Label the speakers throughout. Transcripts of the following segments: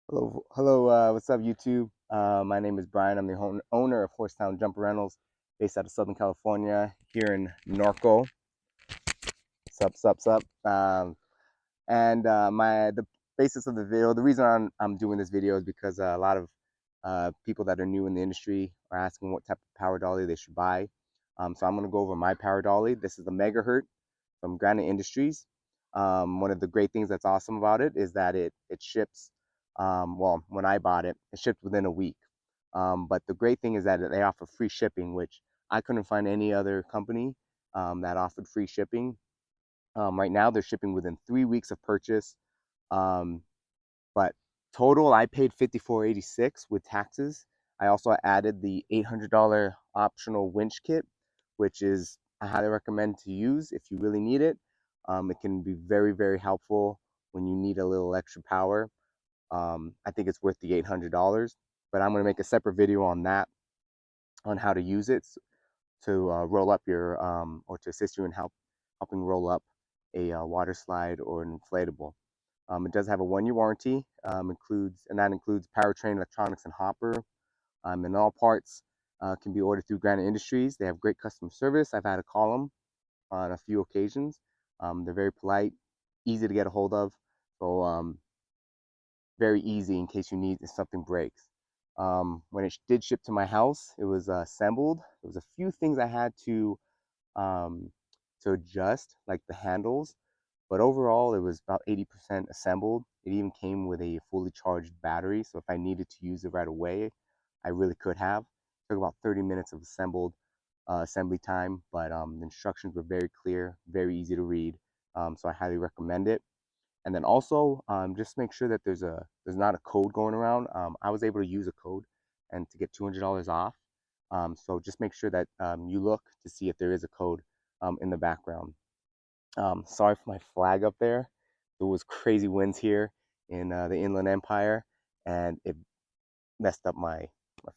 Speaker 1: What's up, YouTube? My name is Brian. I'm the owner of Horsetown Jumper Rentals, based out of Southern California, here in Norco. Sup. And the basis of the video, the reason I'm doing this video is because a lot of people that are new in the industry are asking what type of power dolly they should buy. So I'm going to go over my power dolly. This is the Megahertz from Granite Industries. One of the great things that's awesome about it is that it ships. Well, when I bought it, it shipped within a week. But the great thing is that they offer free shipping, which I couldn't find any other company that offered free shipping. Right now, they're shipping within 3 weeks of purchase. Um, but total, I paid $54.86 with taxes. I also added the $800 optional winch kit, which is I highly recommend to use if you really need it. It can be very helpful when you need a little extra power. I think it's worth the $800, but I'm going to make a separate video on that, on how to use it to roll up your or to assist you in helping roll up a water slide or an inflatable. It does have a 1-year warranty, and that includes powertrain, electronics, and hopper. And all parts can be ordered through Granite Industries. They have great customer service. I've had to call them on a few occasions. They're very polite, easy to get a hold of. So very easy in case you need if something breaks. When it did ship to my house, it was assembled. There was a few things I had um, to adjust, like the handles, but overall it was about 80% assembled. It even came with a fully charged battery, so if I needed to use it right away, I really could have. It took about 30 minutes of assembly time, but the instructions were very clear, very easy to read, so I highly recommend it. And then also, just make sure that there's not a code going around. I was able to use a code and to get $200 off. So just make sure that you look to see if there is a code in the background. Sorry for my flag up there. There was crazy winds here in the Inland Empire, and it messed up my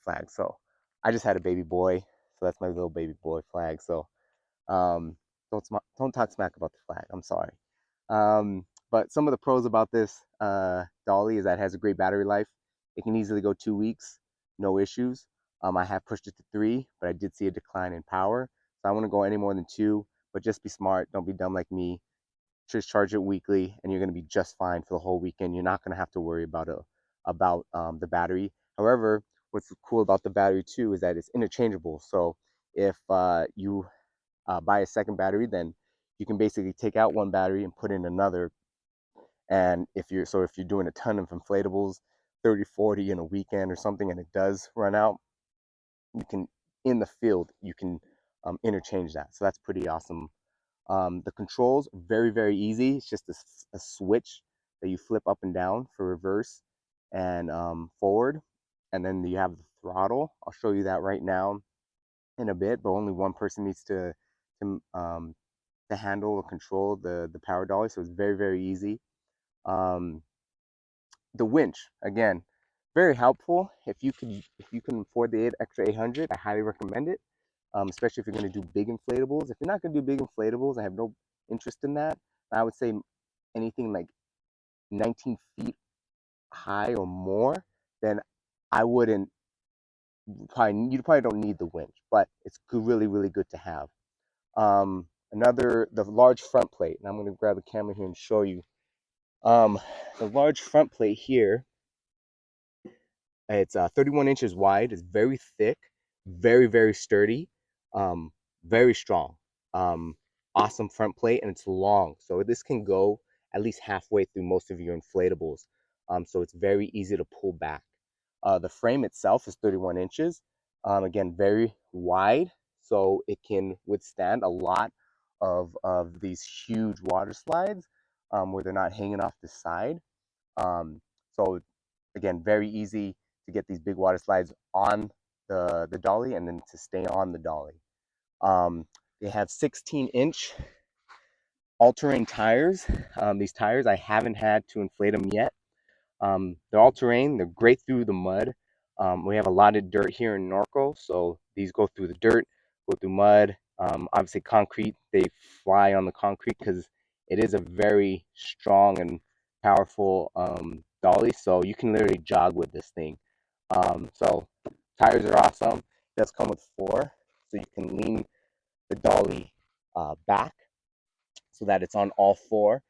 Speaker 1: flag. So I just had a baby boy, so that's my little baby boy flag. So um, don't talk smack about the flag. I'm sorry. But some of the pros about this dolly is that it has a great battery life. It can easily go 2 weeks, no issues. I have pushed it to 3, but I did see a decline in power. So I want to go any more than 2, but just be smart. Don't be dumb like me. Just charge it weekly, and you're going to be just fine for the whole weekend. You're not going to have to worry about the battery. However, what's cool about the battery too is that it's interchangeable. So if you buy a second battery, then you can basically take out one battery and put in another. And if you're doing a ton of inflatables, 30, 40 in a weekend or something, and it does run out, you can in the field you can interchange that. So that's pretty awesome. The controls very easy. It's just a switch that you flip up and down for reverse and forward, and then you have the throttle. I'll show you that right now in a bit, but only one person needs to um, to handle or control the power dolly, so it's very easy. Um, the winch again, very helpful. If you can afford the extra 800, I highly recommend it. Especially if you're going to do big inflatables. If you're not going to do big inflatables, I have no interest in that. I would say anything like 19 feet high or more, then I wouldn't you probably don't need the winch, but it's really good to have. The large front plate, and I'm going to grab the camera here and show you. Um, the large front plate here, it's 31 inches wide. It's very thick, very sturdy, um, very strong. Um, awesome front plate, and it's long, so this can go at least halfway through most of your inflatables. So it's very easy to pull back. The frame itself is 31 inches. Again, very wide, so it can withstand a lot of these huge water slides where they're not hanging off the side. So again, very easy to get these big water slides on the dolly and then to stay on the dolly. They have 16-inch all-terrain tires. These tires, I haven't had to inflate them yet. They're all-terrain. They're great through the mud. We have a lot of dirt here in Norco, so these go through the dirt, go through mud. Obviously, concrete, they fly on the concrete because it is a very strong and powerful dolly, so you can literally jog with this thing. So tires are awesome. It does come with four, so you can lean the dolly back so that it's on all four.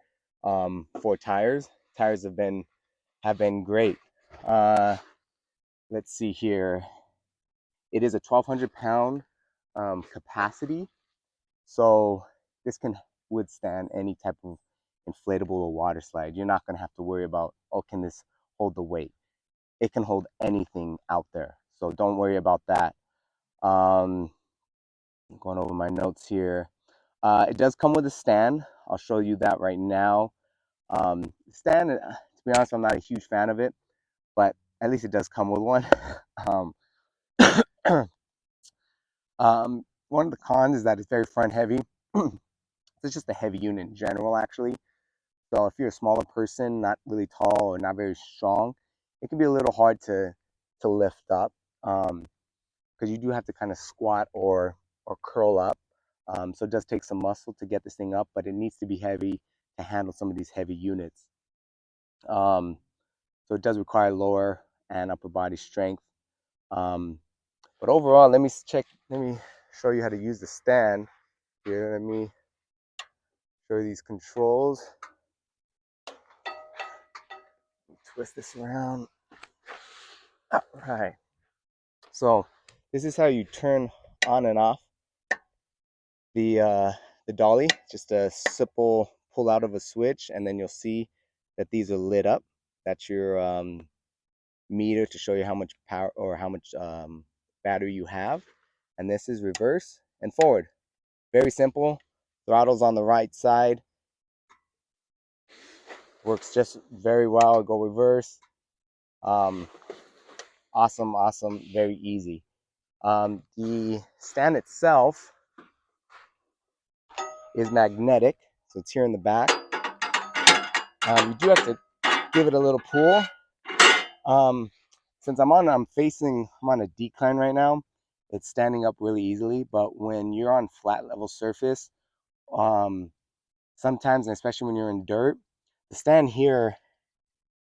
Speaker 1: Four tires. Tires have been great. Uh, let's see here. It is a 1,200 pound capacity, so this can withstand any type of inflatable or water slide. You're not going to have to worry about, oh, can this hold the weight? It can hold anything out there, so don't worry about that. I'm going over my notes here. It does come with a stand. I'll show you that right now. Stand, to be honest, I'm not a huge fan of it, but at least it does come with one. um, one of the cons is that it's very front heavy. It's just a heavy unit in general, actually. So if you're a smaller person, not really tall or not very strong, it can be a little hard to lift up, because you do have to kind of squat or curl up. So it does take some muscle to get this thing up, but it needs to be heavy to handle some of these heavy units. So it does require lower and upper body strength. But overall, let me show you how to use the stand here. Let me show you these controls. Twist this around. All right. So this is how you turn on and off the dolly. Just a simple pull out of a switch, and then you'll see that these are lit up. That's your meter to show you how much power or how much battery you have. And this is reverse and forward. Very simple. Throttle's on the right side. Works just very well. Go reverse. Awesome, awesome. Very easy. The stand itself is magnetic, so it's here in the back. You do have to give it a little pull. Since I'm on a decline right now, it's standing up really easily. But when you're on flat level surface, sometimes, and especially when you're in dirt, the stand here,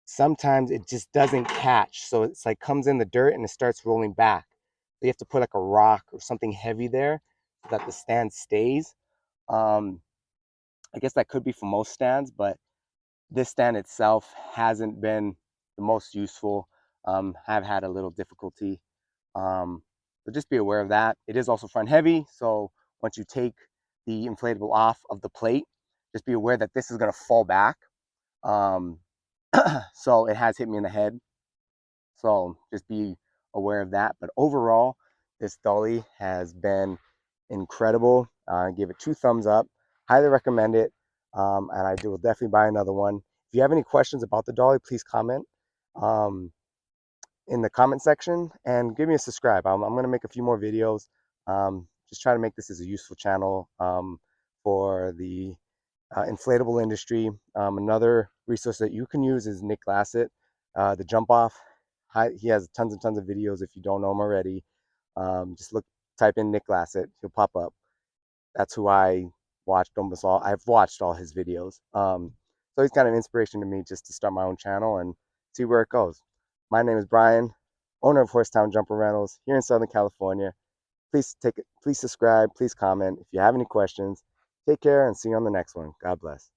Speaker 1: sometimes it just doesn't catch. So it's like comes in the dirt and it starts rolling back. So you have to put like a rock or something heavy there so that the stand stays. I guess that could be for most stands, but this stand itself hasn't been the most useful. Have had a little difficulty. But just be aware of that. It is also front heavy, so once you take the inflatable off of the plate, just be aware that this is going to fall back. So it has hit me in the head. So just be aware of that. But overall, this dolly has been incredible. Give it 2 thumbs up. Highly recommend it. And I will definitely buy another one. If you have any questions about the dolly, please comment in the comment section and give me a subscribe. I'm going to make a few more videos. Just try to make this as a useful channel for the inflatable industry. Another resource that you can use is Nick Glassett, the jump off. He has tons and tons of videos if you don't know him already. Just type in Nick Glassett, he'll pop up. That's who I watched almost all. I've watched all his videos. So he's kind of an inspiration to me just to start my own channel and see where it goes. My name is Brian, owner of Horsetown Jumper Rentals here in Southern California. Please subscribe, please comment. If you have any questions, take care and see you on the next one. God bless.